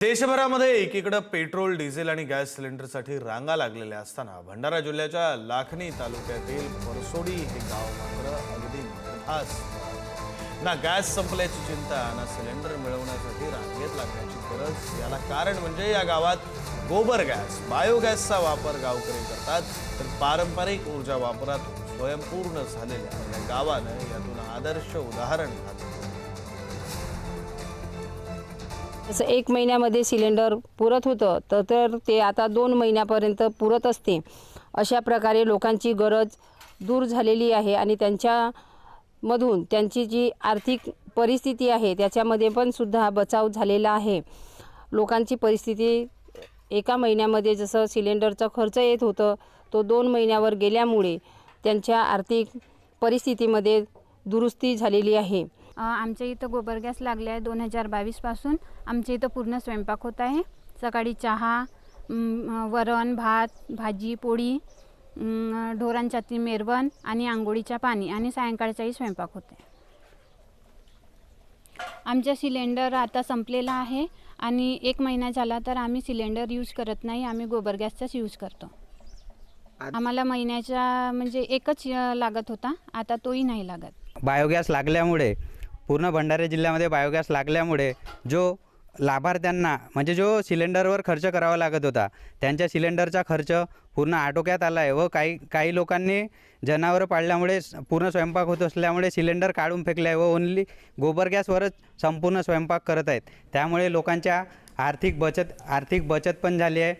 देशभरामध्ये एकीकडे petrol, diesel आणि gas सिलेंडरसाठी रांगा लागलेल्या असताना भंडारा जिल्ह्याच्या लाखनी तालुक्यातील परसोडी हे गाव मात्र अगदी निर्धास्त. ना गॅस संपल्याची चिंता ना सिलेंडर मिळवण्यासाठी रांगेत लागण्याची गरज. याला कारण म्हणजे या गावात गोबर गॅस, बायोगॅसचा वापर गावकरी करतात, तर पारंपरिक ऊर्जा वापरात स्वयंपूर्ण झालेल्या या गावानं यातून आदर्श उदाहरण घातलं. जसं 1 महिन्यामध्ये सिलेंडर पुरत होतं तर ते आता 2 महिन्यापर्यंत पुरत असते. अशा प्रकारे लोकांची गरज दूर झालेली आहे आणि त्यांच्यामधून त्यांची जी आर्थिक परिस्थिती आहे त्याच्यामध्ये पण सुद्धा बचाव झालेला आहे. लोकांची परिस्थिती 1 महिन्यामध्ये जसं सिलेंडरचा खर्च येत होतं तो 2 महिन्यावर गेल्यामुळे त्यांच्या आर्थिक परिस्थितीमध्ये दुरुस्ती झालेली आहे. आमच्या इथं गोबर गॅस लागले आहे. 2022 पासून आमच्या इथं पूर्ण स्वयंपाक होत आहे. सकाळी चहा, वरण, भात, भाजी, पोळी, ढोरांच्याती मेरवण आणि आंघोळीच्या पाणी आणि सायंकाळचाही स्वयंपाक होते. आमचा सिलेंडर आता संपलेला आहे आणि 1 महिना झाला तर आम्ही सिलेंडर यूज करत नाही. आम्ही गोबर गॅसचाच यूज करतो. आम्हाला महिन्याचा म्हणजे एकच लागत होता, आता तोही नाही लागत. बायोगॅस लागल्यामुळे पूर्ण भंडारा जिल्ह्यामध्ये बायोगॅस लागल्यामुळे जो लाभार्थ्यांना म्हणजे जो सिलेंडरवर खर्च करावा लागत होता त्यांच्या सिलेंडरचा खर्च पूर्ण आटोक्यात आला आहे व काही लोकांनी जनावरं पाळल्यामुळे पूर्ण स्वयंपाक होत असल्यामुळे सिलेंडर काढून फेकले आहे व ओन्ली गोबर गॅसवरच संपूर्ण स्वयंपाक करत आहेत. त्यामुळे लोकांच्या आर्थिक बचत पण झाली आहे.